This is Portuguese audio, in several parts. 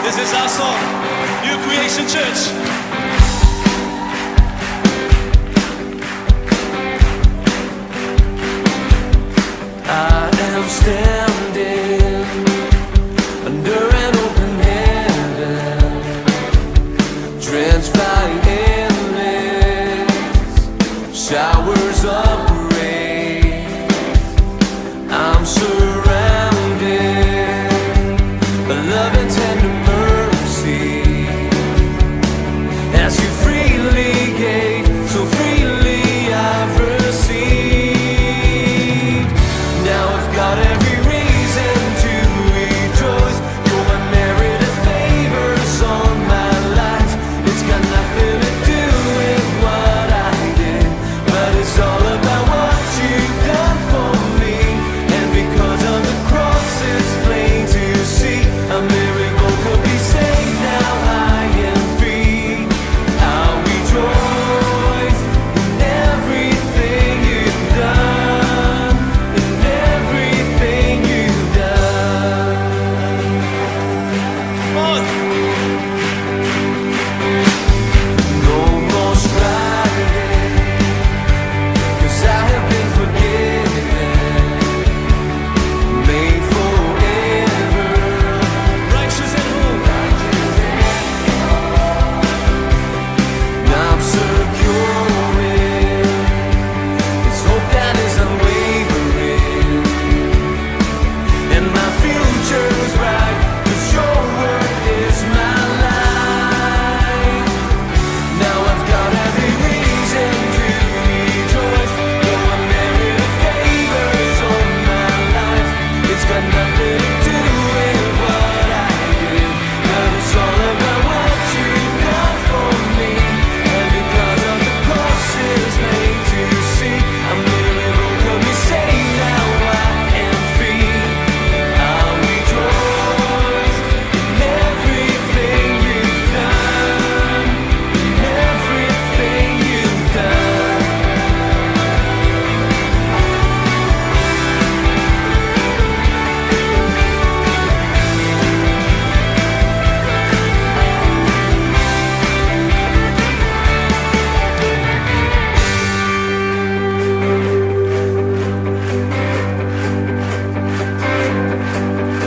This is our song, New Creation Church. I am standing under an open heaven, drenched by endless showers of rain. I'm surrounded by love and tender mercy, as you freely gave, so freely I've received. Now I've got every reason to rejoice. Your unmerited favors on my life. It's got nothing to do with what I did, but it's all about what you've done for me. And because of the cross, it's plain to see a miracle could be saved. Now I am free. I'll rejoice in everything you've done, in everything you've done. Come on. No more striving, 'cause I have been forgiven, made forever. Righteous and holy. I'm secure in this hope that is unwavering, and my future's bright, 'cause your word is my life. Now I've got every reason to rejoice. Your unmerited favors on my life. It's got nothing to do with what I did, but it's all about what you've done for me. And because of the cross, it's made to see a miracle could be saved. Now I am free. I'll rejoice in everything you've done, in everything you've done.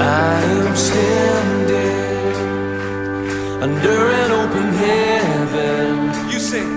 I am standing under an open heaven. You sing.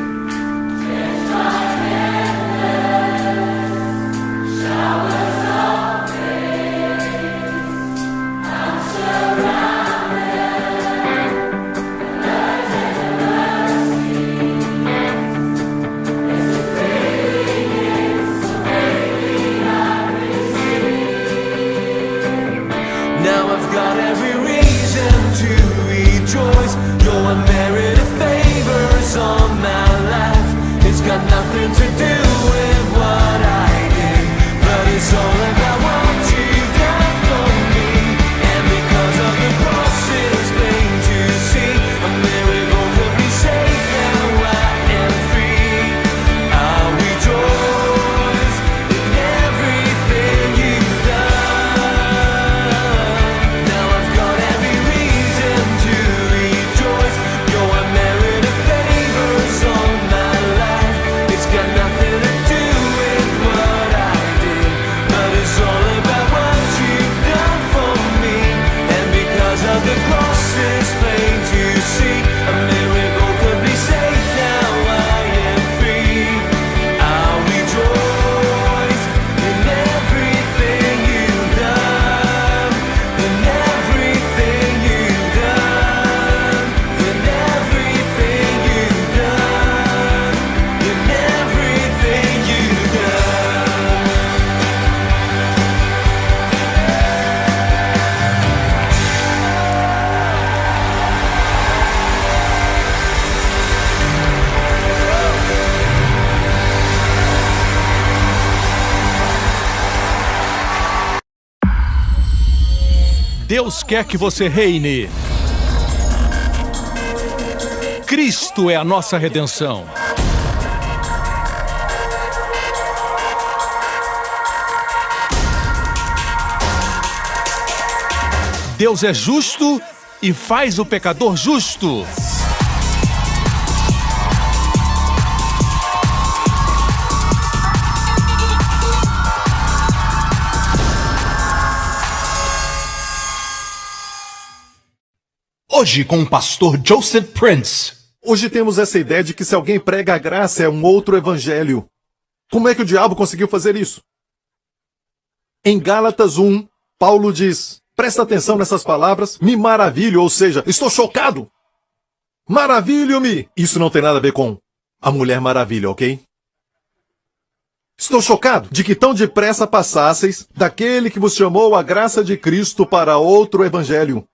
Now I've got every reason to rejoice. Your unmerited favors on my life. It's got nothing to do with what I did, but it's all about what you've done for me. And because of the cross, it's plain to see a miracle could be saved. Now I am free. I'll rejoice in everything you've done. Now I've got every reason to rejoice. Your unmerited favors on my life. It's got nothing to do with what I did, but it's all about what you've done for me. And because of the cross, it's plain to see a miracle could be saved. Now I am free. I'll rejoice in everything you've done, in everything you've done, in everything you've done, in everything you've done. Deus quer que você reine. Cristo é a nossa redenção. Deus é justo e faz o pecador justo. Hoje com o pastor Joseph Prince. Hoje temos essa ideia de que se alguém prega a graça é um outro evangelho. Como é que o diabo conseguiu fazer isso? Em Gálatas 1, Paulo diz, presta atenção nessas palavras, me maravilho, ou seja, estou chocado. Maravilho-me. Isso não tem nada a ver com a Mulher Maravilha, ok? Estou chocado de que tão depressa passasseis daquele que vos chamou a graça de Cristo para outro evangelho.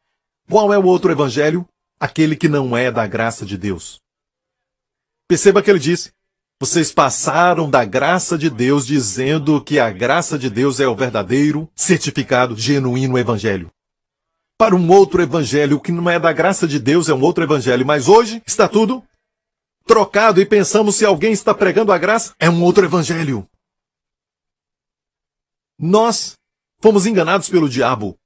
Qual é o outro evangelho? Aquele que não é da graça de Deus. Perceba que ele disse, vocês passaram da graça de Deus dizendo que a graça de Deus é o verdadeiro, certificado, genuíno evangelho. Para um outro evangelho que não é da graça de Deus é um outro evangelho, mas hoje está tudo trocado e pensamos se alguém está pregando a graça é um outro evangelho. Nós fomos enganados pelo diabo.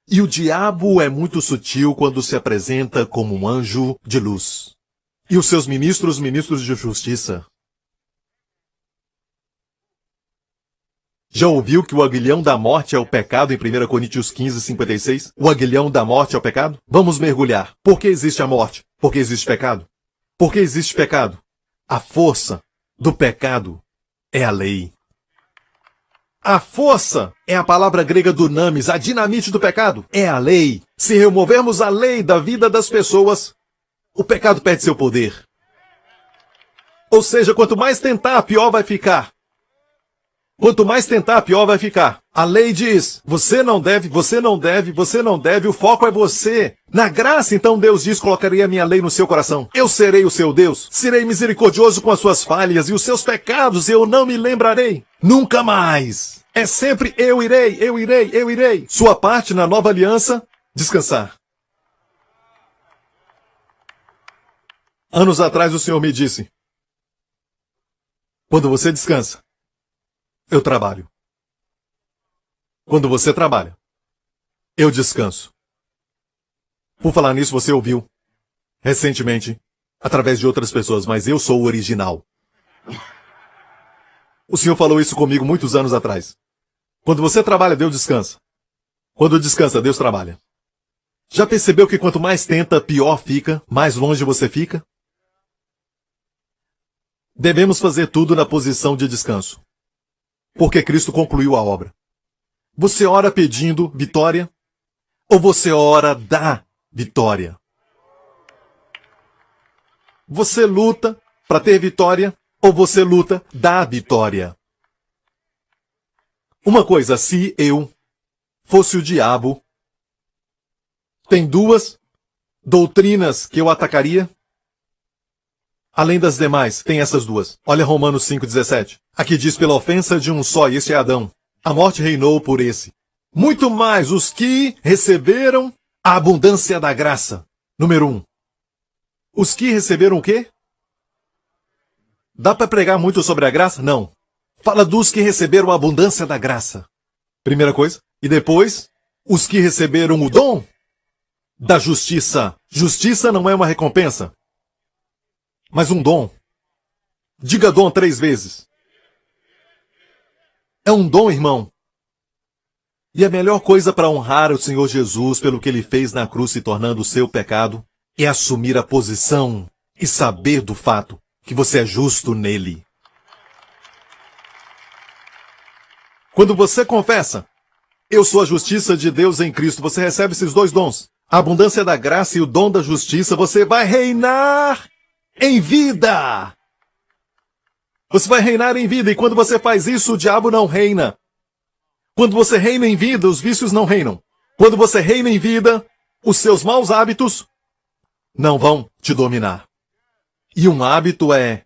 E o diabo é muito sutil quando se apresenta como um anjo de luz. E os seus ministros de justiça. Já ouviu que o aguilhão da morte é o pecado em 1 Coríntios 15, 56? O aguilhão da morte é o pecado? Vamos mergulhar. Por que existe a morte? Por que existe pecado? Por que existe pecado? A força do pecado é a lei. A força é a palavra grega dunamis, a dinamite do pecado. É a lei. Se removermos a lei da vida das pessoas, o pecado perde seu poder. Ou seja, quanto mais tentar, pior vai ficar. Quanto mais tentar, pior vai ficar. A lei diz, você não deve, você não deve, você não deve, o foco é você. Na graça, então, Deus diz, colocarei a minha lei no seu coração. Eu serei o seu Deus, serei misericordioso com as suas falhas e os seus pecados eu não me lembrarei. Nunca mais. É sempre eu irei, eu irei, eu irei. Sua parte na nova aliança, descansar. Anos atrás o Senhor me disse, quando você descansa, eu trabalho. Quando você trabalha, eu descanso. Por falar nisso, você ouviu recentemente, através de outras pessoas, mas eu sou o original. O Senhor falou isso comigo muitos anos atrás. Quando você trabalha, Deus descansa. Quando descansa, Deus trabalha. Já percebeu que quanto mais tenta, pior fica, mais longe você fica? Devemos fazer tudo na posição de descanso. Porque Cristo concluiu a obra. Você ora pedindo vitória? Ou você ora da vitória? Você luta para ter vitória? Ou você luta da vitória? Uma coisa, se eu fosse o diabo, tem duas doutrinas que eu atacaria? Além das demais, tem essas duas. Olha Romanos 5,17. Aqui diz pela ofensa de um só, e esse é Adão. A morte reinou por esse. Muito mais os que receberam a abundância da graça. Número 1. Os que receberam o quê? Dá para pregar muito sobre a graça? Não. Fala dos que receberam a abundância da graça. Primeira coisa. E depois, os que receberam o dom da justiça. Justiça não é uma recompensa, mas um dom. Diga dom 3 vezes. É um dom, irmão. E a melhor coisa para honrar o Senhor Jesus pelo que ele fez na cruz se tornando o seu pecado é assumir a posição e saber do fato que você é justo nele. Quando você confessa, eu sou a justiça de Deus em Cristo, você recebe esses dois dons. A abundância da graça e o dom da justiça, você vai reinar em vida. Você vai reinar em vida, e quando você faz isso, o diabo não reina. Quando você reina em vida, os vícios não reinam. Quando você reina em vida, os seus maus hábitos não vão te dominar. E um hábito é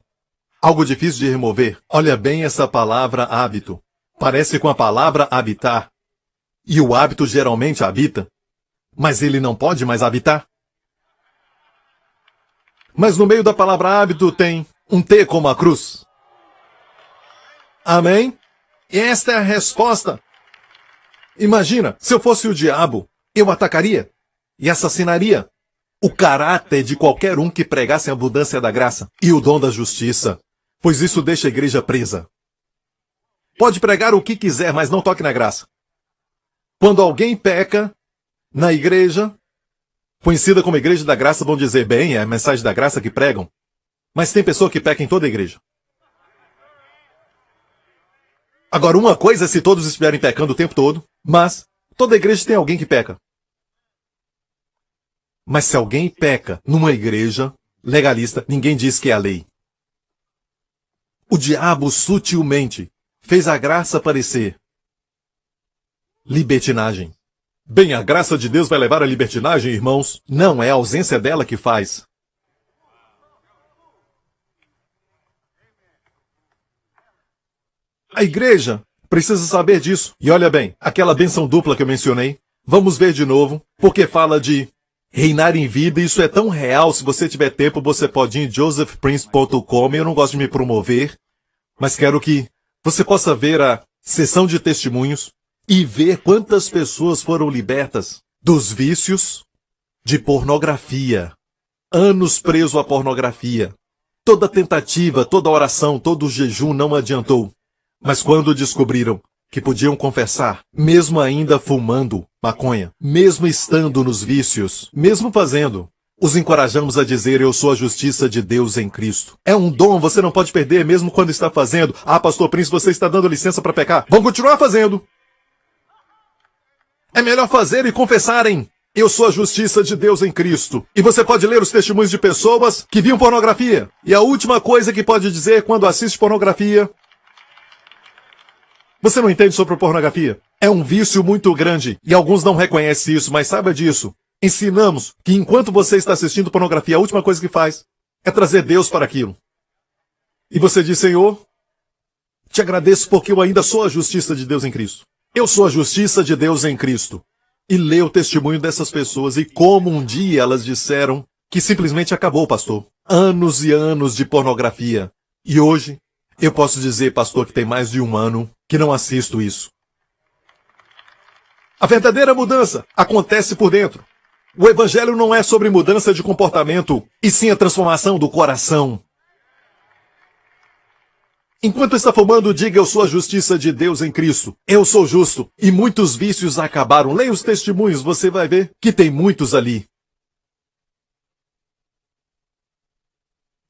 algo difícil de remover. Olha bem essa palavra hábito. Parece com a palavra habitar. E o hábito geralmente habita, mas ele não pode mais habitar. Mas no meio da palavra hábito tem um T como a cruz. Amém? E esta é a resposta. Imagina, se eu fosse o diabo, eu atacaria. e assassinaria o caráter de qualquer um que pregasse a abundância da graça e o dom da justiça, pois isso deixa a igreja presa. Pode pregar o que quiser, mas não toque na graça. Quando alguém peca na igreja, conhecida como Igreja da Graça, vão dizer, bem, é a mensagem da graça que pregam. Mas tem pessoa que peca em toda a igreja. Agora, uma coisa é se todos estiverem pecando o tempo todo, mas toda igreja tem alguém que peca. Mas se alguém peca numa igreja legalista, ninguém diz que é a lei. O diabo sutilmente fez a graça parecer libertinagem. Bem, a graça de Deus vai levar à libertinagem, irmãos? Não, é a ausência dela que faz. A igreja precisa saber disso. E olha bem, aquela bênção dupla que eu mencionei, vamos ver de novo, porque fala de reinar em vida, isso é tão real. Se você tiver tempo, você pode ir em josephprince.com. Eu não gosto de me promover, mas quero que você possa ver a sessão de testemunhos e ver quantas pessoas foram libertas dos vícios de pornografia. Anos preso à pornografia. Toda tentativa, toda oração, todo jejum não adiantou. Mas quando descobriram que podiam confessar, mesmo ainda fumando maconha, mesmo estando nos vícios, mesmo fazendo, os encorajamos a dizer, eu sou a justiça de Deus em Cristo. É um dom, você não pode perder mesmo quando está fazendo. Ah, pastor Prince, você está dando licença para pecar. Vão continuar fazendo. É melhor fazer e confessarem. Eu sou a justiça de Deus em Cristo. E você pode ler os testemunhos de pessoas que viam pornografia. E a última coisa que pode dizer quando assiste pornografia: você não entende sobre pornografia? É um vício muito grande. E alguns não reconhecem isso, mas saiba disso. Ensinamos que enquanto você está assistindo pornografia, a última coisa que faz é trazer Deus para aquilo. E você diz, Senhor, te agradeço porque eu ainda sou a justiça de Deus em Cristo. Eu sou a justiça de Deus em Cristo. E lê o testemunho dessas pessoas e como um dia elas disseram que simplesmente acabou, pastor. Anos e anos de pornografia. E hoje eu posso dizer, pastor, que tem mais de um ano que não assisto isso. A verdadeira mudança acontece por dentro. O evangelho não é sobre mudança de comportamento, e sim a transformação do coração. Enquanto está fumando, diga, eu sou a justiça de Deus em Cristo. Eu sou justo. E muitos vícios acabaram. Leia os testemunhos, você vai ver que tem muitos ali.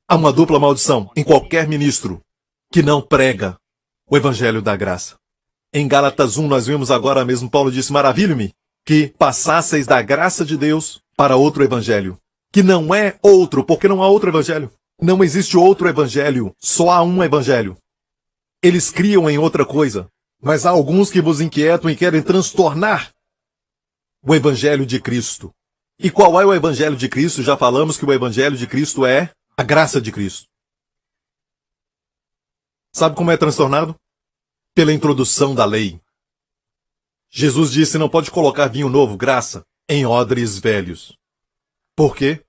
Há uma dupla maldição em qualquer ministro que não prega o evangelho da graça. Em Gálatas 1, nós vimos agora mesmo, Paulo disse, maravilho-me que passasseis da graça de Deus para outro evangelho. Que não é outro, porque não há outro evangelho. Não existe outro evangelho, só há um evangelho. Eles criam em outra coisa, mas há alguns que vos inquietam e querem transtornar o evangelho de Cristo. E qual é o evangelho de Cristo? Já falamos que o evangelho de Cristo é a graça de Cristo. Sabe como é transtornado? Pela introdução da lei. Jesus disse, não pode colocar vinho novo, graça, em odres velhos. Por quê?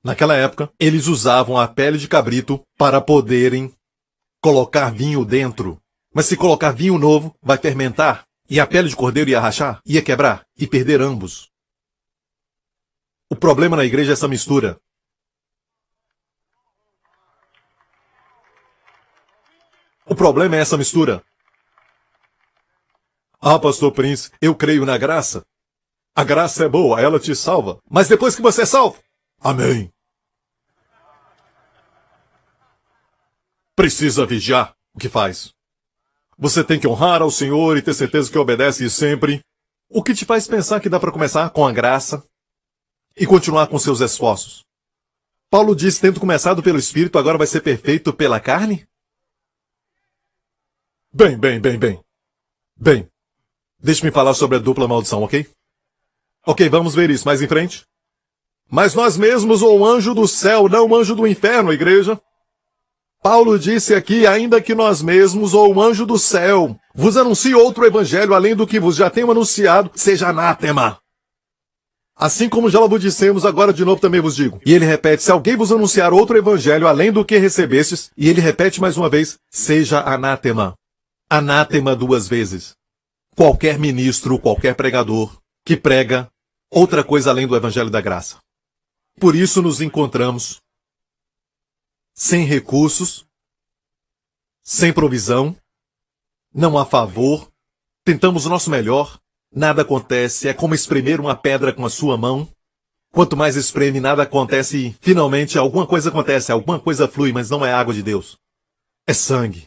Naquela época, eles usavam a pele de cabrito para poderem colocar vinho dentro. Mas se colocar vinho novo, vai fermentar. E a pele de cordeiro ia rachar, ia quebrar e perder ambos. O problema na igreja é essa mistura. O problema é essa mistura. Ah, pastor Prince, eu creio na graça. A graça é boa, ela te salva. Mas depois que você é salvo, amém. Precisa vigiar o que faz. Você tem que honrar ao Senhor e ter certeza que obedece sempre. O que te faz pensar que dá para começar com a graça e continuar com seus esforços? Paulo diz, tendo começado pelo Espírito, agora vai ser perfeito pela carne? Bem. Deixe-me falar sobre a dupla maldição, ok? Ok, vamos ver isso mais em frente. Mas nós mesmos, ou anjo do céu, não anjo do inferno, igreja. Paulo disse aqui, ainda que nós mesmos, ou um anjo do céu, vos anuncie outro evangelho além do que vos já tenho anunciado, seja anátema. Assim como já vos dissemos, agora de novo também vos digo. E ele repete, se alguém vos anunciar outro evangelho além do que recebestes, e ele repete mais uma vez, seja anátema. Anátema 2 vezes. Qualquer ministro, qualquer pregador que prega outra coisa além do Evangelho da Graça. Por isso nos encontramos sem recursos, sem provisão, não há favor, tentamos o nosso melhor, nada acontece, é como espremer uma pedra com a sua mão. Quanto mais espreme, nada acontece e, finalmente, alguma coisa acontece, alguma coisa flui, mas não é água de Deus. É sangue.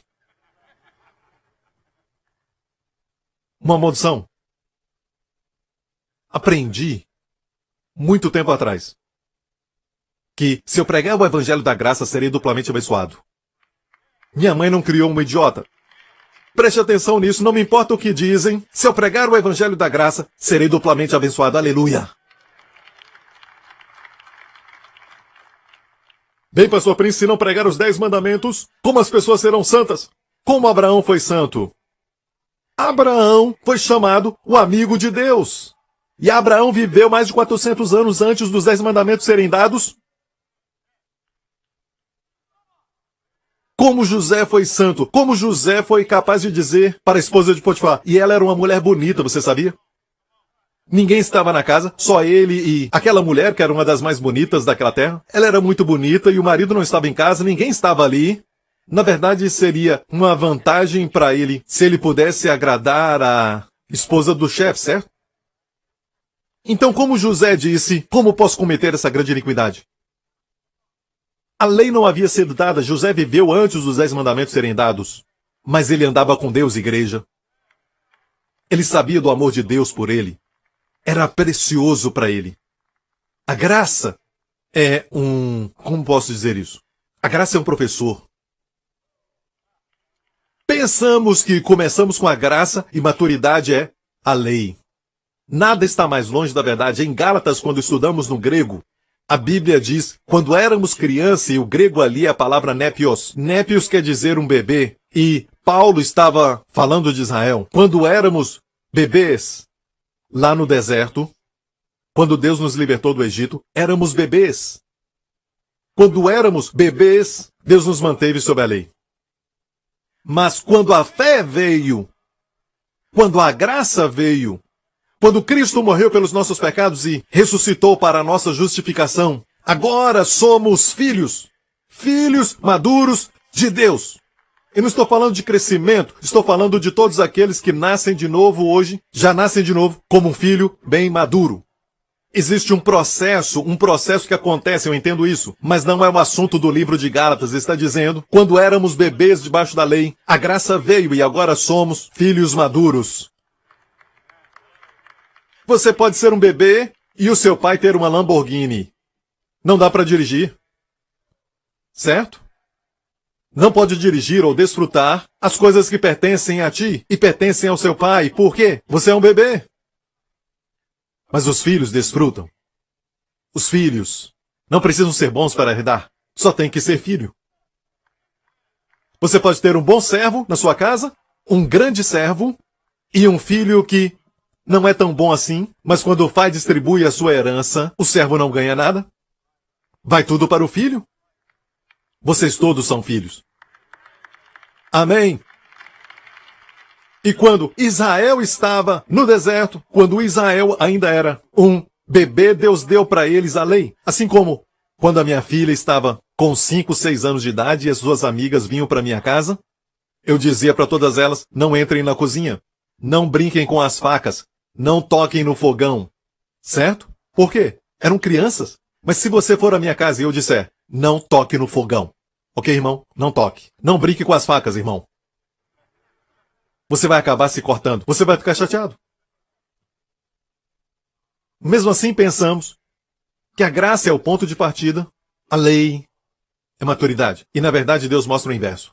Uma maldição. Aprendi, muito tempo atrás, que se eu pregar o Evangelho da Graça, serei duplamente abençoado. Minha mãe não criou um idiota. Preste atenção nisso, não me importa o que dizem. Se eu pregar o Evangelho da Graça, serei duplamente abençoado. Aleluia! Bem, pastor Prince, se não pregar os 10 mandamentos, como as pessoas serão santas? Como Abraão foi santo? Abraão foi chamado o amigo de Deus. E Abraão viveu mais de 400 anos antes dos 10 mandamentos serem dados. Como José foi santo, como José foi capaz de dizer para a esposa de Potifar, e ela era uma mulher bonita, você sabia? Ninguém estava na casa, só ele e aquela mulher, que era uma das mais bonitas daquela terra. Ela era muito bonita e o marido não estava em casa, ninguém estava ali. Na verdade, seria uma vantagem para ele se ele pudesse agradar a esposa do chefe, certo? Então, como José disse, como posso cometer essa grande iniquidade? A lei não havia sido dada, José viveu antes dos 10 mandamentos serem dados. Mas ele andava com Deus, igreja. Ele sabia do amor de Deus por ele. Era precioso para ele. A graça é como posso dizer isso? A graça é um professor. Pensamos que começamos com a graça e maturidade é a lei. Nada está mais longe da verdade. Em Gálatas, quando estudamos no grego, a Bíblia diz, quando éramos crianças, e o grego ali é a palavra népios. Népios quer dizer um bebê. E Paulo estava falando de Israel. Quando éramos bebês, lá no deserto, quando Deus nos libertou do Egito, éramos bebês. Quando éramos bebês, Deus nos manteve sob a lei. Mas quando a fé veio, quando a graça veio, quando Cristo morreu pelos nossos pecados e ressuscitou para a nossa justificação, agora somos filhos, filhos maduros de Deus. Eu não estou falando de crescimento, estou falando de todos aqueles que nascem de novo hoje, já nascem de novo como um filho bem maduro. Existe um processo que acontece, eu entendo isso, mas não é um assunto do livro de Gálatas. Está dizendo, quando éramos bebês debaixo da lei, a graça veio e agora somos filhos maduros. Você pode ser um bebê e o seu pai ter uma Lamborghini. Não dá para dirigir. Certo? Não pode dirigir ou desfrutar as coisas que pertencem a ti e pertencem ao seu pai. Por quê? Você é um bebê. Mas os filhos desfrutam. Os filhos não precisam ser bons para herdar. Só tem que ser filho. Você pode ter um bom servo na sua casa, um grande servo e um filho que não é tão bom assim, mas quando o pai distribui a sua herança, o servo não ganha nada. Vai tudo para o filho. Vocês todos são filhos. Amém? E quando Israel estava no deserto, quando Israel ainda era um bebê, Deus deu para eles a lei. Assim como quando a minha filha estava com 5, 6 anos de idade e as suas amigas vinham para minha casa, eu dizia para todas elas, não entrem na cozinha, não brinquem com as facas, não toquem no fogão. Certo? Por quê? Eram crianças. Mas se você for à minha casa e eu disser, não toque no fogão. Ok, irmão? Não toque. Não brinque com as facas, irmão. Você vai acabar se cortando. Você vai ficar chateado. Mesmo assim, pensamos que a graça é o ponto de partida, a lei é maturidade. E, na verdade, Deus mostra o inverso.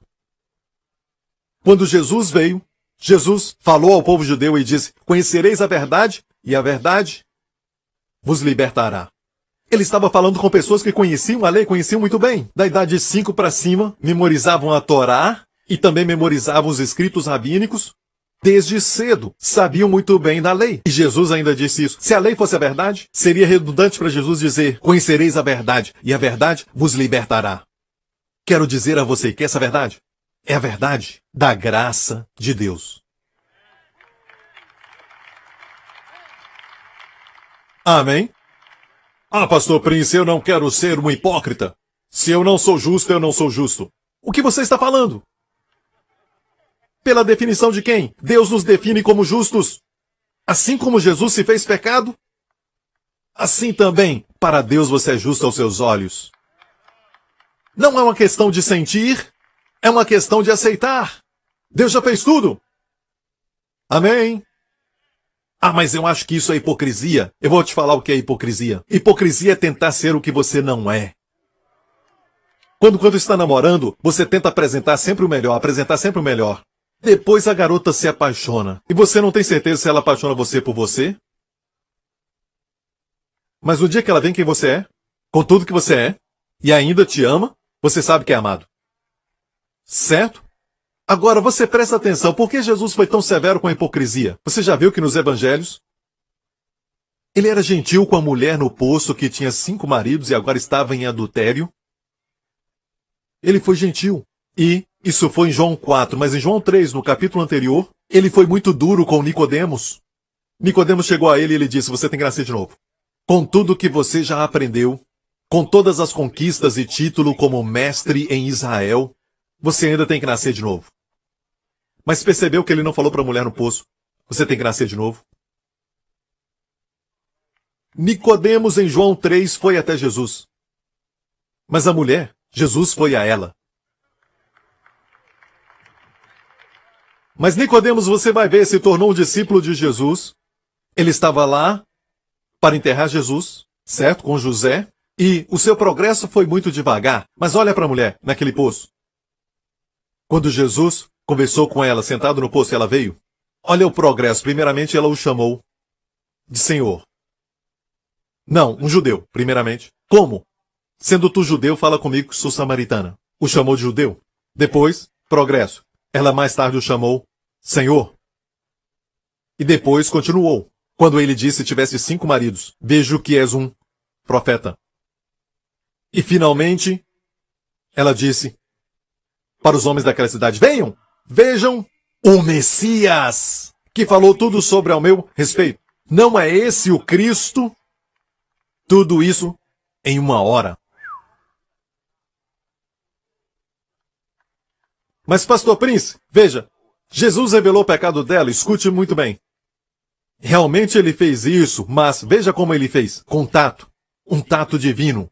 Quando Jesus veio, Jesus falou ao povo judeu e disse, conhecereis a verdade, e a verdade vos libertará. Ele estava falando com pessoas que conheciam a lei, conheciam muito bem. Da idade de 5 para cima, memorizavam a Torá e também memorizavam os escritos rabínicos. Desde cedo, sabiam muito bem da lei. E Jesus ainda disse isso. Se a lei fosse a verdade, seria redundante para Jesus dizer, conhecereis a verdade, e a verdade vos libertará. Quero dizer a você que essa verdade é a verdade da graça de Deus. Amém? Ah, pastor Prince, eu não quero ser um hipócrita. Se eu não sou justo, eu não sou justo. O que você está falando? Pela definição de quem? Deus nos define como justos. Assim como Jesus se fez pecado, assim também, para Deus você é justo aos seus olhos. Não é uma questão de sentir, é uma questão de aceitar. Deus já fez tudo. Amém? Ah, mas eu acho que isso é hipocrisia. Eu vou te falar o que é hipocrisia. Hipocrisia é tentar ser o que você não é. Quando está namorando, você tenta apresentar sempre o melhor, apresentar sempre o melhor. Depois a garota se apaixona. E você não tem certeza se ela apaixona você por você? Mas no dia que ela vê quem você é, com tudo que você é, e ainda te ama, você sabe que é amado. Certo? Agora você presta atenção, por que Jesus foi tão severo com a hipocrisia? Você já viu que nos evangelhos, ele era gentil com a mulher no poço que tinha 5 maridos e agora estava em adultério? Ele foi gentil. E isso foi em João 4, mas em João 3, no capítulo anterior, ele foi muito duro com Nicodemos. Nicodemos chegou a ele e ele disse, você tem que nascer de novo. Com tudo que você já aprendeu, com todas as conquistas e título como mestre em Israel, você ainda tem que nascer de novo. Mas percebeu que ele não falou para a mulher no poço, você tem que nascer de novo? Nicodemos em João 3 foi até Jesus. Mas a mulher, Jesus foi a ela. Mas Nicodemos, você vai ver, se tornou um discípulo de Jesus. Ele estava lá para enterrar Jesus, certo? Com José. E o seu progresso foi muito devagar. Mas olha para a mulher, naquele poço. Quando Jesus conversou com ela, sentado no poço, e ela veio. Olha o progresso. Primeiramente, ela o chamou de Senhor. Não, um judeu, primeiramente. Como? Sendo tu judeu, fala comigo que sou samaritana. O chamou de judeu. Depois, progresso. Ela mais tarde o chamou Senhor. E depois continuou. Quando ele disse tivesse 5 maridos, vejo que és um profeta. E finalmente, ela disse para os homens daquela cidade, venham, vejam o Messias, que falou tudo sobre ao meu respeito. Não é esse o Cristo? Tudo isso em 1 hora. Mas, pastor Prince, veja, Jesus revelou o pecado dela, escute muito bem. Realmente ele fez isso, mas veja como ele fez, com tato, um tato divino,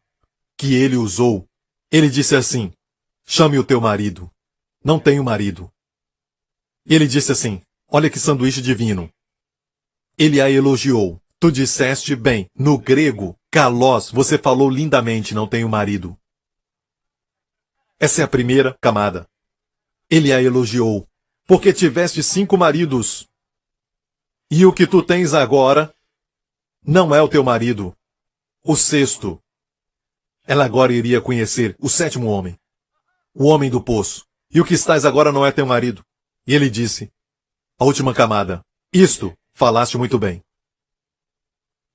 que ele usou. Ele disse assim, chame o teu marido. Não tenho marido. E ele disse assim, olha que sanduíche divino. Ele a elogiou. Tu disseste bem, no grego, kalos, você falou lindamente, não tenho marido. Essa é a primeira camada. Ele a elogiou, porque tiveste 5 maridos. E o que tu tens agora não é o teu marido. O 6º. Ela agora iria conhecer o 7º homem. O homem do poço. E o que estás agora não é teu marido. E ele disse, a última camada, isto falaste muito bem.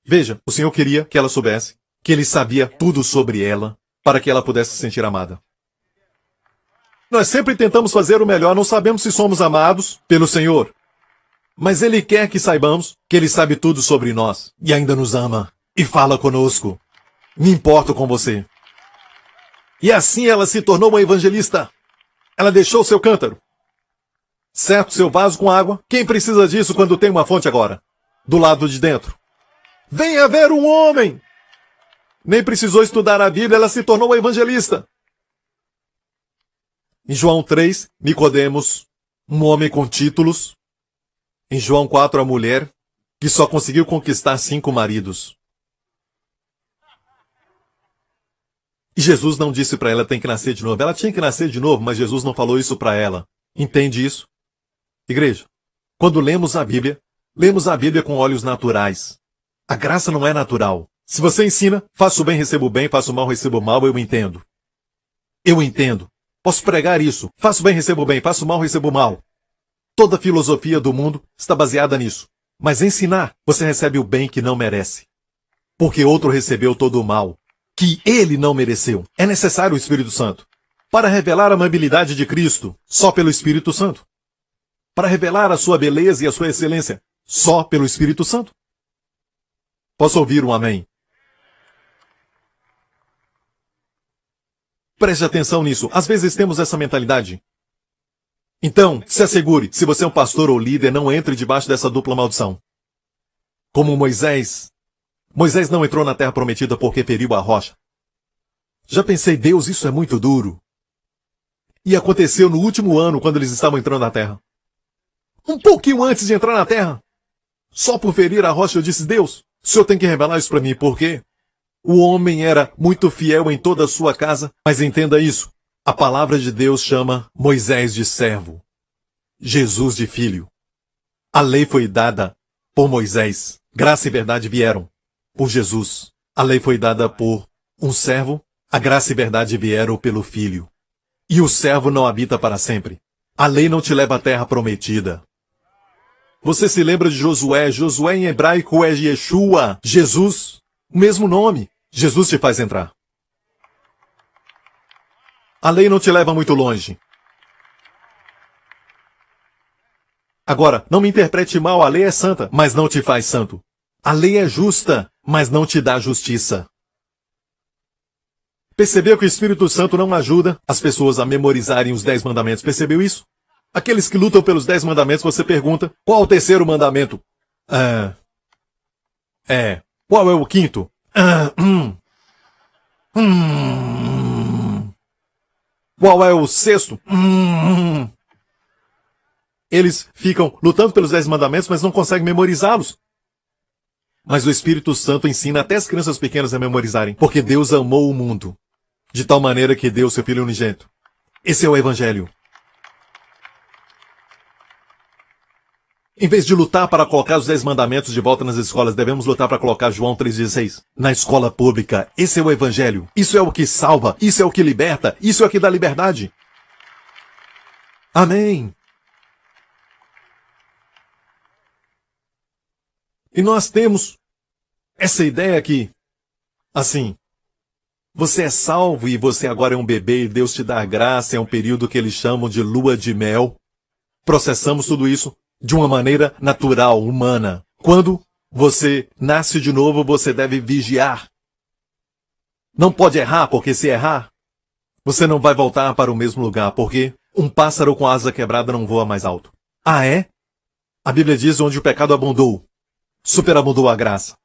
Veja, o Senhor queria que ela soubesse que ele sabia tudo sobre ela, para que ela pudesse se sentir amada. Nós sempre tentamos fazer o melhor, não sabemos se somos amados pelo Senhor. Mas Ele quer que saibamos que Ele sabe tudo sobre nós e ainda nos ama e fala conosco. Me importo com você. E assim ela se tornou uma evangelista. Ela deixou seu cântaro. Certo, seu vaso com água. Quem precisa disso quando tem uma fonte agora? Do lado de dentro. Venha ver um homem! Nem precisou estudar a Bíblia, ela se tornou uma evangelista. Em João 3, Nicodemos, um homem com títulos. Em João 4, a mulher que só conseguiu conquistar 5 maridos. E Jesus não disse para ela tem que nascer de novo. Ela tinha que nascer de novo, mas Jesus não falou isso para ela. Entende isso? Igreja, quando lemos a Bíblia com olhos naturais. A graça não é natural. Se você ensina, faço o bem, recebo o bem, faço o mal, recebo o mal, eu entendo. Eu entendo. Posso pregar isso. Faço bem, recebo bem. Faço mal, recebo mal. Toda a filosofia do mundo está baseada nisso. Mas ensinar, você recebe o bem que não merece. Porque outro recebeu todo o mal que ele não mereceu. É necessário o Espírito Santo para revelar a amabilidade de Cristo, só pelo Espírito Santo. Para revelar a sua beleza e a sua excelência, só pelo Espírito Santo. Posso ouvir um amém? Preste atenção nisso. Às vezes temos essa mentalidade. Então, se assegure, se você é um pastor ou líder, não entre debaixo dessa dupla maldição. Como Moisés. Moisés não entrou na terra prometida porque feriu a rocha. Já pensei, Deus, isso é muito duro. E aconteceu no último ano, quando eles estavam entrando na terra. Um pouquinho antes de entrar na terra. Só por ferir a rocha eu disse, Deus, o Senhor tem que revelar isso para mim, por quê? O homem era muito fiel em toda a sua casa, mas entenda isso. A palavra de Deus chama Moisés de servo, Jesus de filho. A lei foi dada por Moisés. Graça e verdade vieram por Jesus. A lei foi dada por um servo. A graça e verdade vieram pelo filho. E o servo não habita para sempre. A lei não te leva à terra prometida. Você se lembra de Josué? Josué em hebraico é Yeshua, Jesus. O mesmo nome. Jesus te faz entrar. A lei não te leva muito longe. Agora, não me interprete mal, a lei é santa, mas não te faz santo. A lei é justa, mas não te dá justiça. Percebeu que o Espírito Santo não ajuda as pessoas a memorizarem os 10 mandamentos? Percebeu isso? Aqueles que lutam pelos 10 mandamentos, você pergunta, qual o terceiro mandamento? Qual é o quinto? Qual é o sexto? Eles ficam lutando pelos 10 mandamentos, mas não conseguem memorizá-los. Mas o Espírito Santo ensina até as crianças pequenas a memorizarem, porque Deus amou o mundo, de tal maneira que deu seu Filho unigênito. Esse é o Evangelho. Em vez de lutar para colocar os 10 mandamentos de volta nas escolas, devemos lutar para colocar João 3,16 na escola pública. Esse é o Evangelho. Isso é o que salva. Isso é o que liberta. Isso é o que dá liberdade. Amém. E nós temos essa ideia aqui. Assim, você é salvo e você agora é um bebê e Deus te dá a graça. É um período que eles chamam de lua de mel. Processamos tudo isso de uma maneira natural, humana. Quando você nasce de novo, você deve vigiar. Não pode errar, porque se errar, você não vai voltar para o mesmo lugar, porque um pássaro com asa quebrada não voa mais alto. Ah, é? A Bíblia diz onde o pecado abundou, superabundou a graça.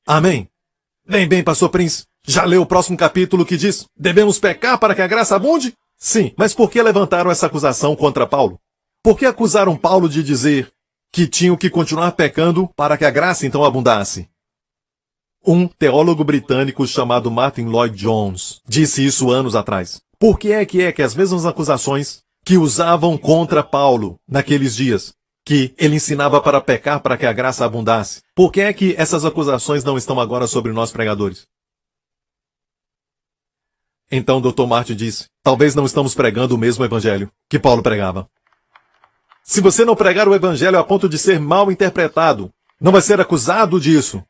Amém? Bem, pastor Prince, já leu o próximo capítulo que diz, devemos pecar para que a graça abunde? Sim, mas por que levantaram essa acusação contra Paulo? Por que acusaram Paulo de dizer que tinham que continuar pecando para que a graça então abundasse? Um teólogo britânico chamado Martin Lloyd Jones disse isso anos atrás. Por que é que as mesmas acusações que usavam contra Paulo naqueles dias, que ele ensinava para pecar para que a graça abundasse, por que é que essas acusações não estão agora sobre nós pregadores? Então Dr. Martin disse, talvez não estamos pregando o mesmo evangelho que Paulo pregava. Se você não pregar o evangelho a ponto de ser mal interpretado, não vai ser acusado disso.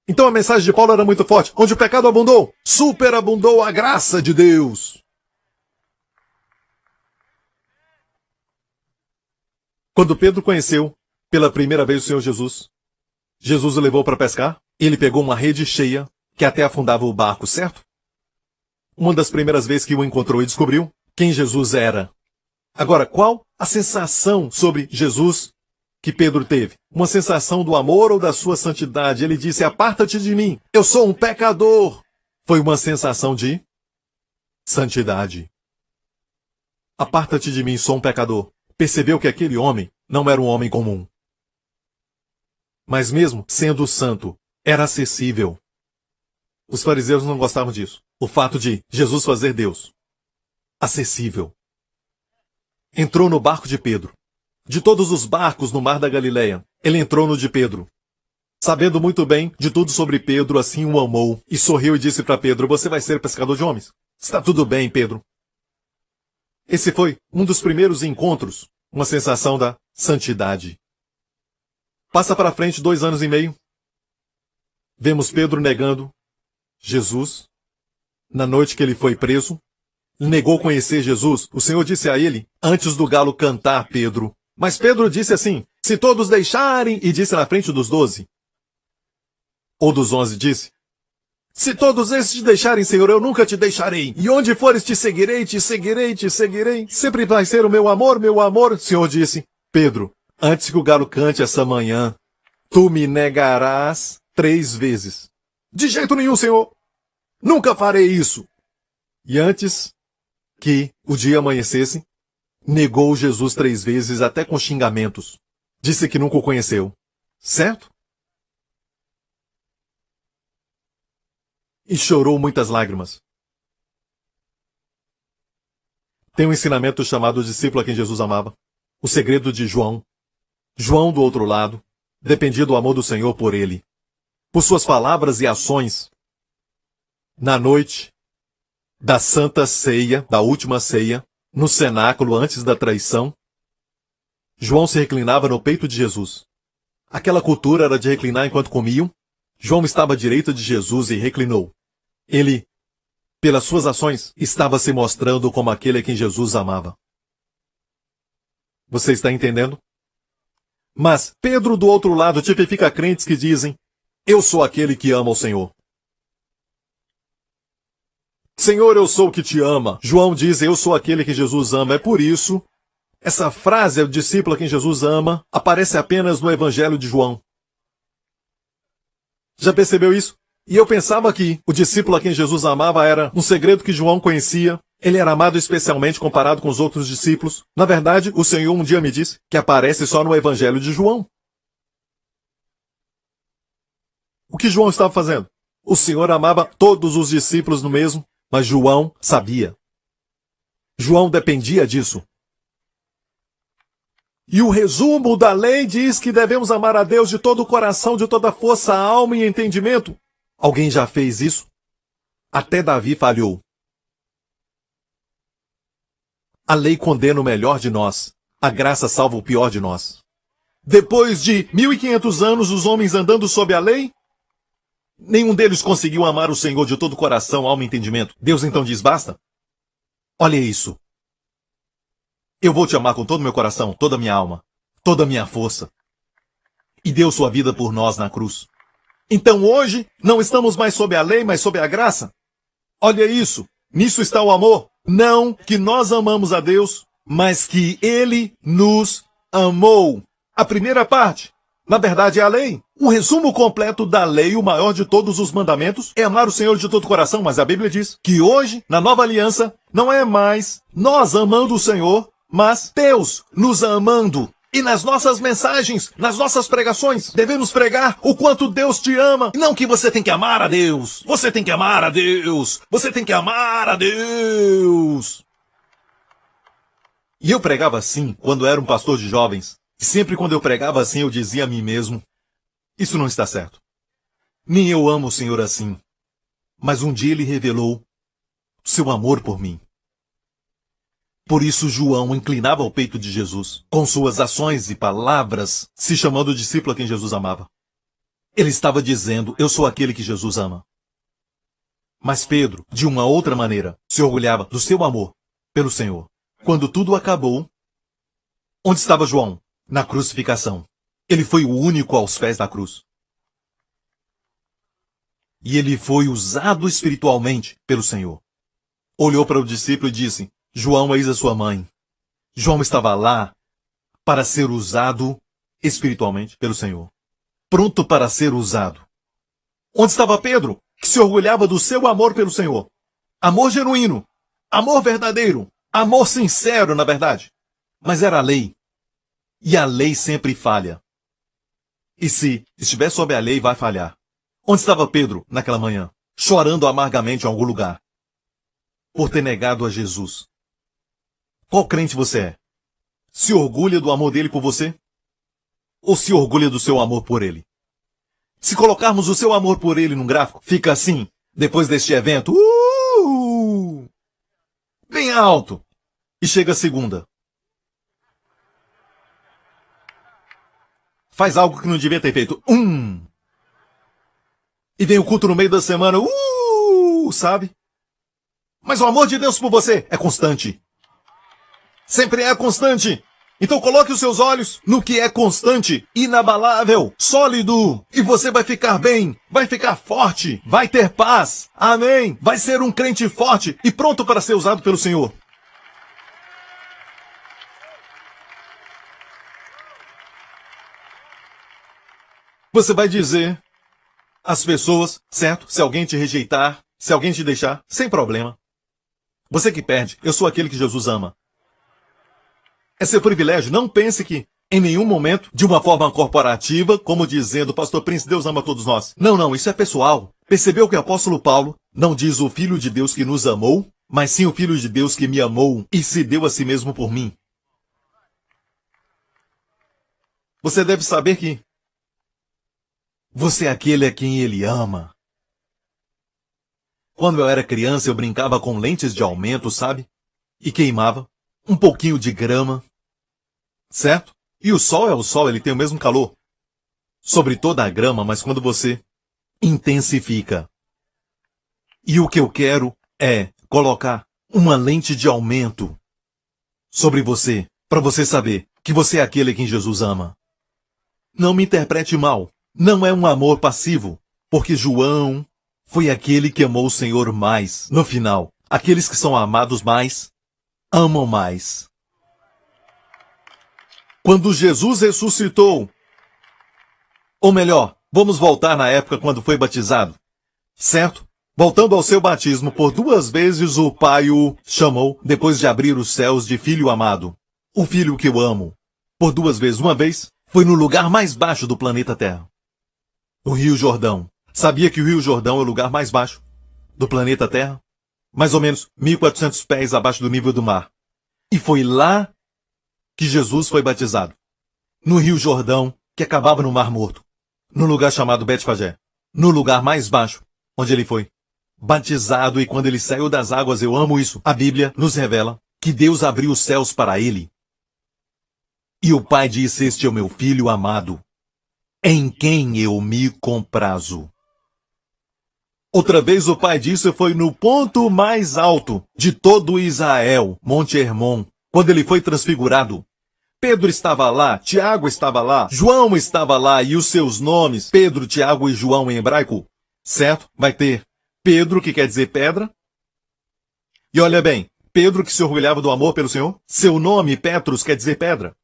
Então a mensagem de Paulo era muito forte. Onde o pecado abundou, superabundou a graça de Deus. Quando Pedro conheceu pela primeira vez o Senhor Jesus, Jesus o levou para pescar. Ele pegou uma rede cheia que até afundava o barco, certo? Uma das primeiras vezes que o encontrou e descobriu quem Jesus era. Agora, qual a sensação sobre Jesus que Pedro teve? Uma sensação do amor ou da sua santidade? Ele disse, aparta-te de mim, eu sou um pecador. Foi uma sensação de santidade. Aparta-te de mim, sou um pecador. Percebeu que aquele homem não era um homem comum. Mas mesmo sendo santo, era acessível. Os fariseus não gostavam disso. O fato de Jesus fazer Deus acessível. Entrou no barco de Pedro. De todos os barcos no mar da Galileia, ele entrou no de Pedro. Sabendo muito bem de tudo sobre Pedro, assim o amou, e sorriu e disse para Pedro, você vai ser pescador de homens. Está tudo bem, Pedro. Esse foi um dos primeiros encontros, uma sensação da santidade. Passa para frente 2 anos e meio. Vemos Pedro negando Jesus. Na noite que ele foi preso, negou conhecer Jesus. O Senhor disse a ele, antes do galo cantar, Pedro. Mas Pedro disse assim, Se todos deixarem, e disse na frente dos 12, ou dos 11, disse, se todos esses te deixarem, Senhor, eu nunca te deixarei. E onde fores te seguirei, te seguirei, te seguirei. Sempre vai ser o meu amor, meu amor. O Senhor disse, Pedro, antes que o galo cante essa manhã, tu me negarás 3 vezes. De jeito nenhum, Senhor. Nunca farei isso. E antes que o dia amanhecesse, negou Jesus 3 vezes, até com xingamentos. Disse que nunca o conheceu. Certo? E chorou muitas lágrimas. Tem um ensinamento chamado discípulo a quem Jesus amava. O segredo de João. João, do outro lado, dependia do amor do Senhor por ele. Por suas palavras e ações. Na noite da Santa Ceia, da última ceia, no cenáculo antes da traição, João se reclinava no peito de Jesus. Aquela cultura era de reclinar enquanto comiam. João estava à direita de Jesus e reclinou. Ele, pelas suas ações, estava se mostrando como aquele a quem Jesus amava. Você está entendendo? Mas Pedro, do outro lado, tipifica crentes que dizem, eu sou aquele que ama o Senhor. Senhor, eu sou o que te ama. João diz, eu sou aquele que Jesus ama. É por isso, essa frase, o discípulo a quem Jesus ama, aparece apenas no Evangelho de João. Já percebeu isso? E eu pensava que o discípulo a quem Jesus amava era um segredo que João conhecia. Ele era amado especialmente comparado com os outros discípulos. Na verdade, o Senhor um dia me disse que aparece só no Evangelho de João. O que João estava fazendo? O Senhor amava todos os discípulos no mesmo, mas João sabia. João dependia disso. E o resumo da lei diz que devemos amar a Deus de todo o coração, de toda a força, alma e entendimento. Alguém já fez isso? Até Davi falhou. A lei condena o melhor de nós. A graça salva o pior de nós. Depois de 1500 anos, os homens andando sob a lei, nenhum deles conseguiu amar o Senhor de todo o coração, alma e entendimento. Deus então diz, basta? Olha isso. Eu vou te amar com todo o meu coração, toda a minha alma, toda a minha força. E deu sua vida por nós na cruz. Então hoje, não estamos mais sob a lei, mas sob a graça. Olha isso. Nisso está o amor. Não que nós amamos a Deus, mas que Ele nos amou. A primeira parte, na verdade, é a lei. O resumo completo da lei, o maior de todos os mandamentos, é amar o Senhor de todo o coração, mas a Bíblia diz que hoje, na nova aliança, não é mais nós amando o Senhor, mas Deus nos amando. E nas nossas mensagens, nas nossas pregações, devemos pregar o quanto Deus te ama. Não que você tem que amar a Deus. Você tem que amar a Deus. Você tem que amar a Deus. E eu pregava assim quando era um pastor de jovens. E sempre quando eu pregava assim, eu dizia a mim mesmo, isso não está certo. Nem eu amo o Senhor assim. Mas um dia Ele revelou seu amor por mim. Por isso João inclinava o peito de Jesus, com suas ações e palavras, se chamando o discípulo a quem Jesus amava. Ele estava dizendo, eu sou aquele que Jesus ama. Mas Pedro, de uma outra maneira, se orgulhava do seu amor pelo Senhor. Quando tudo acabou, onde estava João? Na crucificação. Ele foi o único aos pés da cruz. E ele foi usado espiritualmente pelo Senhor. Olhou para o discípulo e disse, João, eis a sua mãe. João estava lá para ser usado espiritualmente pelo Senhor. Pronto para ser usado. Onde estava Pedro, que se orgulhava do seu amor pelo Senhor? Amor genuíno, amor verdadeiro, amor sincero, na verdade. Mas era a lei. E a lei sempre falha. E se estiver sob a lei, vai falhar. Onde estava Pedro naquela manhã? Chorando amargamente em algum lugar. Por ter negado a Jesus. Qual crente você é? Se orgulha do amor dele por você? Ou se orgulha do seu amor por ele? Se colocarmos o seu amor por ele num gráfico, fica assim, depois deste evento, bem alto. E chega a segunda. Faz algo que não devia ter feito. E vem o culto no meio da semana, sabe? Mas o amor de Deus por você é constante. Sempre é constante. Então coloque os seus olhos no que é constante, inabalável, sólido, e você vai ficar bem, vai ficar forte, vai ter paz. Amém. Vai ser um crente forte e pronto para ser usado pelo Senhor. Você vai dizer às pessoas, certo? Se alguém te rejeitar, se alguém te deixar, sem problema. Você que perde, eu sou aquele que Jesus ama. É seu privilégio. Não pense que, em nenhum momento, de uma forma corporativa, como dizendo, Pastor Prince, Deus ama todos nós. Não, isso é pessoal. Percebeu que o apóstolo Paulo não diz o Filho de Deus que nos amou, mas sim o Filho de Deus que me amou e se deu a si mesmo por mim. Você deve saber que você é aquele a quem ele ama. Quando eu era criança, eu brincava com lentes de aumento, sabe? E queimava um pouquinho de grama. Certo? E o sol é o sol, ele tem o mesmo calor sobre toda a grama, mas quando você intensifica. E o que eu quero é colocar uma lente de aumento sobre você, para você saber que você é aquele a quem Jesus ama. Não me interprete mal. Não é um amor passivo, porque João foi aquele que amou o Senhor mais. No final, aqueles que são amados mais, amam mais. Quando Jesus ressuscitou, ou melhor, vamos voltar na época quando foi batizado, certo? Voltando ao seu batismo, por 2 vezes o Pai o chamou, depois de abrir os céus, de Filho amado. O Filho que eu amo. Por 2 vezes. Uma vez, foi no lugar mais baixo do planeta Terra. O Rio Jordão. Sabia que o Rio Jordão é o lugar mais baixo do planeta Terra? Mais ou menos 1.400 pés abaixo do nível do mar. E foi lá que Jesus foi batizado. No Rio Jordão, que acabava no Mar Morto. No lugar chamado Betfagé. No lugar mais baixo, onde ele foi batizado. E quando ele saiu das águas, eu amo isso, a Bíblia nos revela que Deus abriu os céus para ele. E o Pai disse, este é o meu Filho amado, em quem eu me comprazo. Outra vez o Pai disse, foi no ponto mais alto de todo Israel, Monte Hermon, quando ele foi transfigurado. Pedro estava lá, Tiago estava lá, João estava lá, e os seus nomes, Pedro, Tiago e João em hebraico, certo? Vai ter Pedro, que quer dizer pedra. E olha bem, Pedro que se orgulhava do amor pelo Senhor, seu nome, Petros, quer dizer pedra,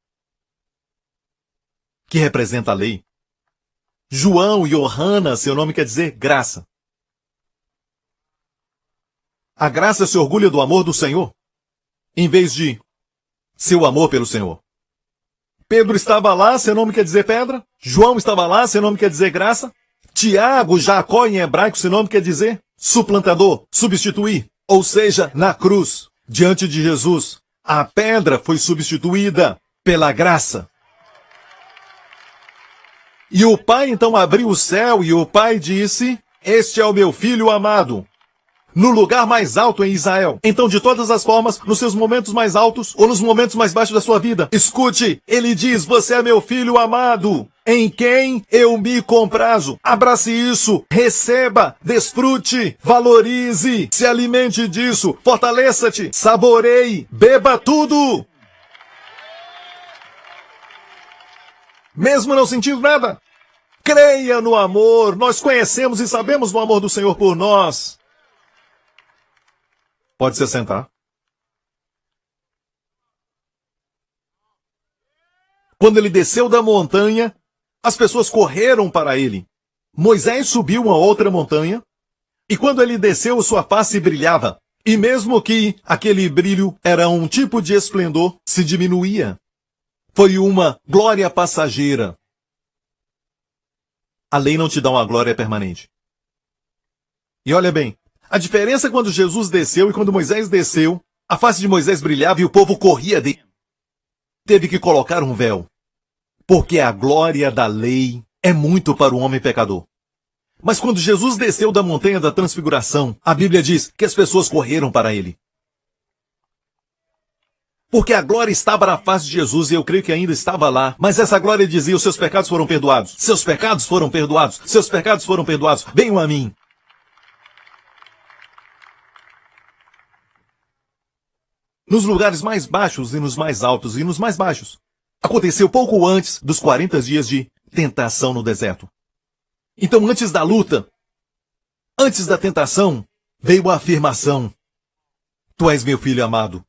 que representa a lei. João, Johanna, seu nome quer dizer graça. A graça se orgulha do amor do Senhor, em vez de seu amor pelo Senhor. Pedro estava lá, seu nome quer dizer pedra. João estava lá, seu nome quer dizer graça. Tiago, Jacó em hebraico, seu nome quer dizer suplantador, substituir. Ou seja, na cruz, diante de Jesus, a pedra foi substituída pela graça. E o Pai então abriu o céu e o Pai disse, este é o meu Filho amado. No lugar mais alto em Israel. Então, de todas as formas, nos seus momentos mais altos ou nos momentos mais baixos da sua vida, escute, ele diz, você é meu Filho amado, em quem eu me comprazo. Abrace isso, receba, desfrute, valorize, se alimente disso, fortaleça-te, saboreie, beba tudo. Mesmo não sentindo nada, creia no amor, nós conhecemos e sabemos do amor do Senhor por nós. Pode se assentar. Quando ele desceu da montanha, as pessoas correram para ele. Moisés subiu uma outra montanha, e quando ele desceu, sua face brilhava. E mesmo que aquele brilho era um tipo de esplendor, se diminuía. Foi uma glória passageira. A lei não te dá uma glória permanente. E olha bem, a diferença quando Jesus desceu e quando Moisés desceu, a face de Moisés brilhava e o povo corria dele. Teve que colocar um véu, porque a glória da lei é muito para o homem pecador. Mas quando Jesus desceu da montanha da transfiguração, a Bíblia diz que as pessoas correram para ele. Porque a glória estava na face de Jesus e eu creio que ainda estava lá. Mas essa glória dizia, os seus pecados foram perdoados. Seus pecados foram perdoados. Seus pecados foram perdoados. Venham a mim. Nos lugares mais baixos e nos mais altos e nos mais baixos, aconteceu pouco antes dos 40 dias de tentação no deserto. Então, antes da luta, antes da tentação, veio a afirmação: Tu és meu filho amado.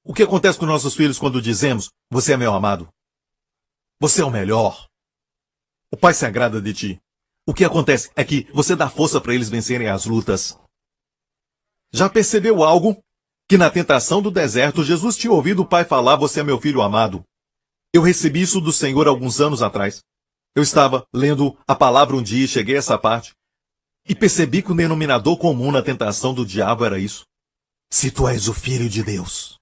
O que acontece com nossos filhos quando dizemos: Você é meu amado? Você é o melhor. O Pai se agrada de ti. O que acontece é que você dá força para eles vencerem as lutas. Já percebeu algo? Que na tentação do deserto, Jesus tinha ouvido o Pai falar: Você é meu filho amado. Eu recebi isso do Senhor alguns anos atrás. Eu estava lendo a palavra um dia e cheguei a essa parte. E percebi que o denominador comum na tentação do diabo era isso. Se tu és o Filho de Deus.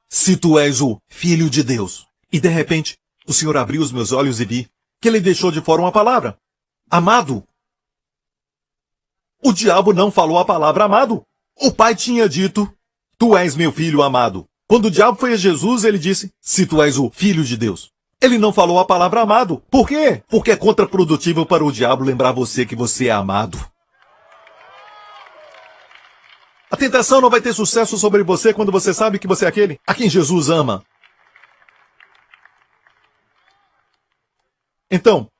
Se tu és o Filho de Deus. E de repente, o Senhor abriu os meus olhos e vi que ele deixou de fora uma palavra. Amado. O diabo não falou a palavra amado. O Pai tinha dito: Tu és meu filho amado. Quando o diabo foi a Jesus, ele disse: Se tu és o Filho de Deus. Ele não falou a palavra amado. Por quê? Porque é contraprodutivo para o diabo lembrar você que você é amado. A tentação não vai ter sucesso sobre você quando você sabe que você é aquele a quem Jesus ama. Então,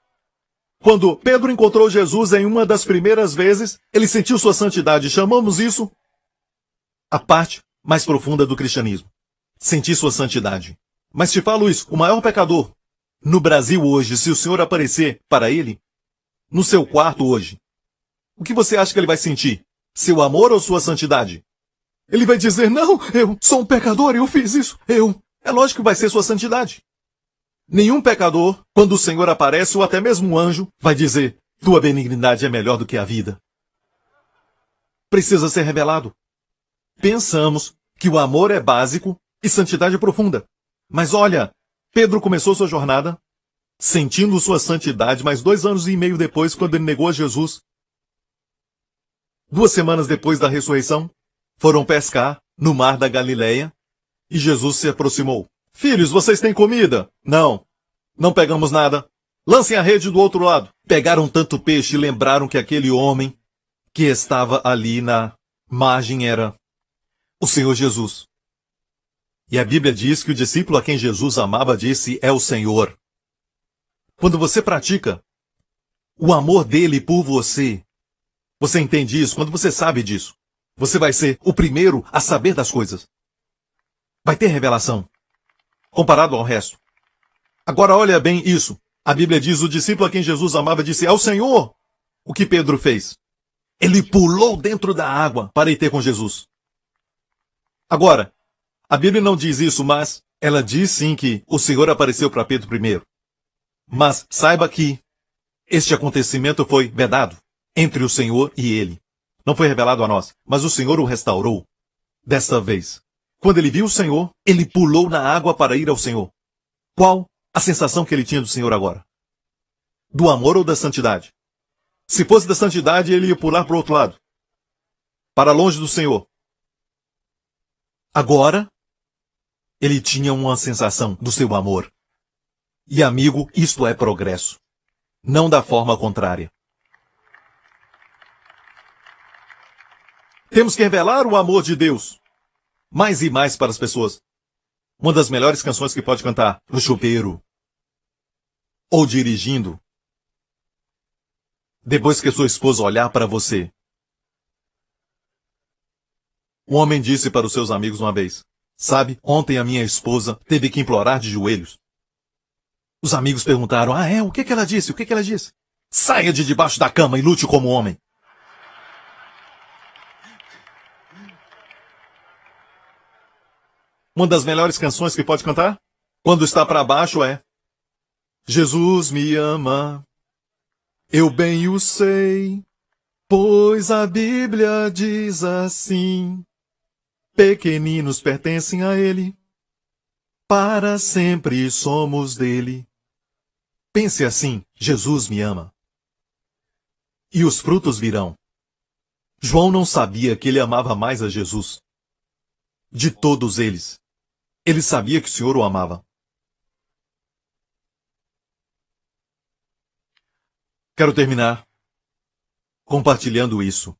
quando Pedro encontrou Jesus em uma das primeiras vezes, ele sentiu sua santidade. Chamamos isso a parte mais profunda do cristianismo. Sentir sua santidade. Mas te falo isso, o maior pecador no Brasil hoje, se o Senhor aparecer para ele, no seu quarto hoje, o que você acha que ele vai sentir? Seu amor ou sua santidade? Ele vai dizer: Não, eu sou um pecador, eu fiz isso, É lógico que vai ser sua santidade. Nenhum pecador, quando o Senhor aparece, ou até mesmo um anjo, vai dizer: Tua benignidade é melhor do que a vida. Precisa ser revelado. Pensamos que o amor é básico e santidade é profunda. Mas olha, Pedro começou sua jornada sentindo sua santidade, mas 2 anos e meio depois, quando ele negou a Jesus, 2 semanas depois da ressurreição, foram pescar no mar da Galileia e Jesus se aproximou. Filhos, vocês têm comida? Não, não pegamos nada. Lancem a rede do outro lado. Pegaram tanto peixe e lembraram que aquele homem que estava ali na margem era o Senhor Jesus. E a Bíblia diz que o discípulo a quem Jesus amava disse: É o Senhor. Quando você pratica o amor dele por você, você entende isso? Quando você sabe disso, você vai ser o primeiro a saber das coisas. Vai ter revelação, comparado ao resto. Agora olha bem isso. A Bíblia diz: o discípulo a quem Jesus amava disse: É o Senhor. O que Pedro fez? Ele pulou dentro da água para ir ter com Jesus. Agora, a Bíblia não diz isso, mas ela diz sim que o Senhor apareceu para Pedro primeiro. Mas saiba que este acontecimento foi vedado entre o Senhor e ele. Não foi revelado a nós, mas o Senhor o restaurou. Desta vez, quando ele viu o Senhor, ele pulou na água para ir ao Senhor. Qual a sensação que ele tinha do Senhor agora? Do amor ou da santidade? Se fosse da santidade, ele ia pular para o outro lado, para longe do Senhor. Agora, ele tinha uma sensação do seu amor. E amigo, isto é progresso. Não da forma contrária. Temos que revelar o amor de Deus mais e mais para as pessoas. Uma das melhores canções que pode cantar no chuveiro ou dirigindo, depois que sua esposa olhar para você. Um homem disse para os seus amigos uma vez: Sabe, ontem a minha esposa teve que implorar de joelhos. Os amigos perguntaram: o que ela disse? O que ela disse? Saia de debaixo da cama e lute como homem. Uma das melhores canções que pode cantar, quando está para baixo, é: Jesus me ama, eu bem o sei, pois a Bíblia diz assim: pequeninos pertencem a Ele, para sempre somos dele. Pense assim: Jesus me ama. E os frutos virão. João não sabia que ele amava mais a Jesus. De todos eles, ele sabia que o Senhor o amava. Quero terminar compartilhando isso.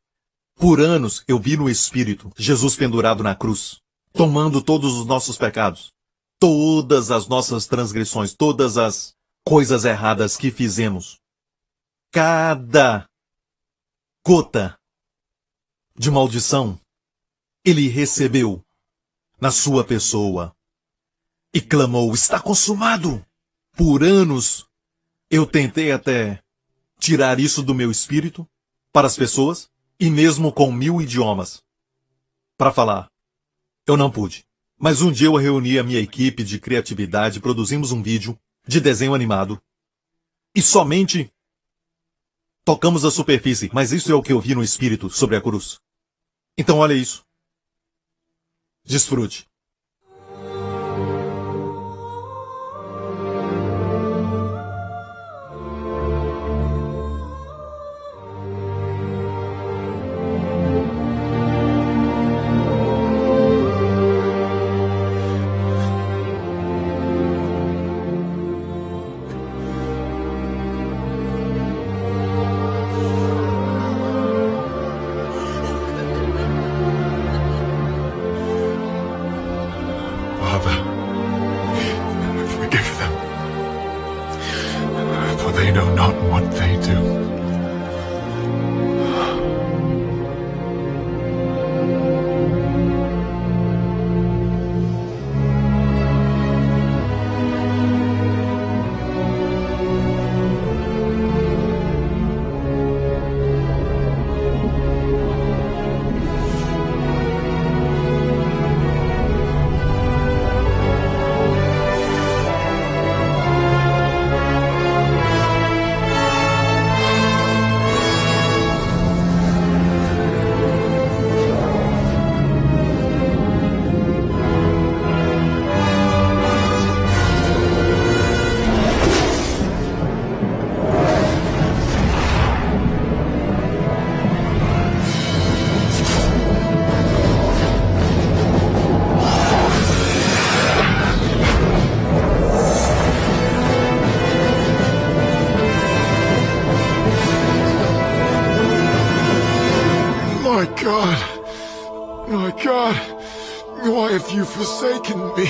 Por anos eu vi no Espírito Jesus pendurado na cruz, tomando todos os nossos pecados. todas as nossas transgressões, todas as coisas erradas que fizemos, cada gota de maldição, ele recebeu na sua pessoa e clamou: está consumado. Por anos eu tentei até tirar isso do meu espírito para as pessoas, e mesmo com 1000 idiomas para falar, eu não pude. Mas um dia eu reuni a minha equipe de criatividade, produzimos um vídeo de desenho animado e somente tocamos a superfície, mas isso é o que eu vi no espírito sobre a cruz. Então olha isso. Desfrute. Father, forgive them, for they know not what they do. My God, why have you forsaken me?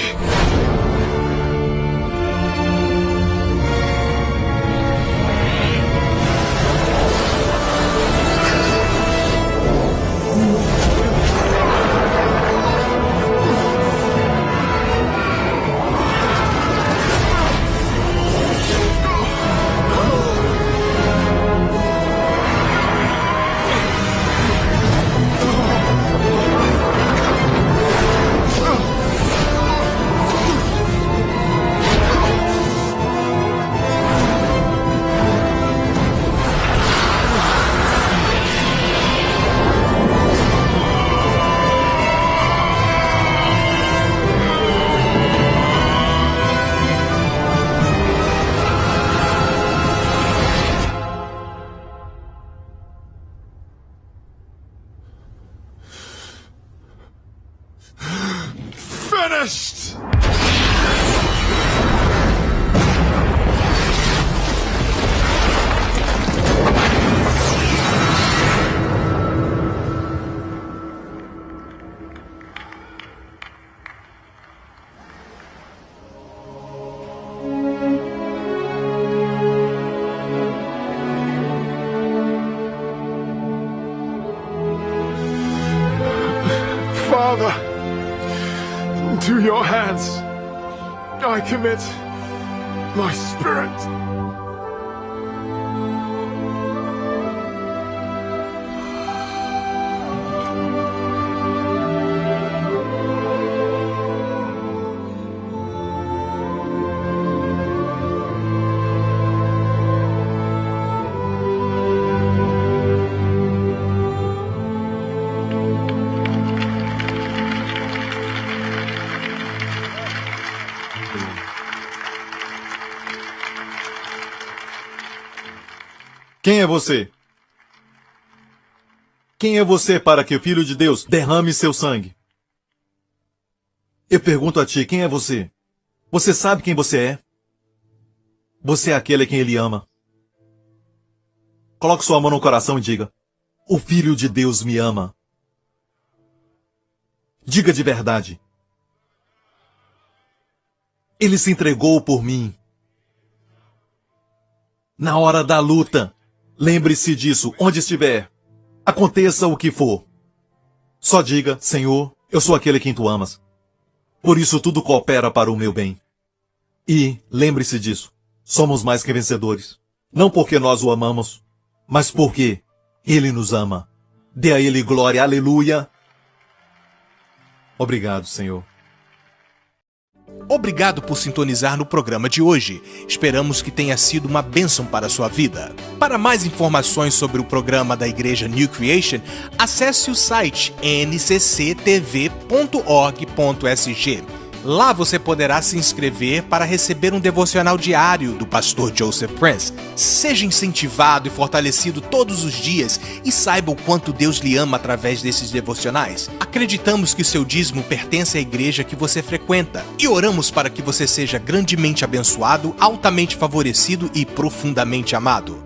Finished! Father, to your hands I commit my spirit. Quem é você? Quem é você para que o Filho de Deus derrame seu sangue? Eu pergunto a ti, quem é você? Você sabe quem você é? Você é aquele a quem ele ama. Coloque sua mão no coração e diga: o Filho de Deus me ama. Diga de verdade. Ele se entregou por mim. Na hora da luta, lembre-se disso, onde estiver. Aconteça o que for. Só diga, Senhor, eu sou aquele quem tu amas. Por isso tudo coopera para o meu bem. E, lembre-se disso, somos mais que vencedores. Não porque nós o amamos, mas porque Ele nos ama. Dê a Ele glória, aleluia. Obrigado, Senhor. Obrigado por sintonizar no programa de hoje. Esperamos que tenha sido uma bênção para a sua vida. Para mais informações sobre o programa da Igreja New Creation, acesse o site ncctv.org.sg. Lá você poderá se inscrever para receber um devocional diário do pastor Joseph Prince. Seja incentivado e fortalecido todos os dias e saiba o quanto Deus lhe ama através desses devocionais. Acreditamos que seu dízimo pertence à igreja que você frequenta e oramos para que você seja grandemente abençoado, altamente favorecido e profundamente amado.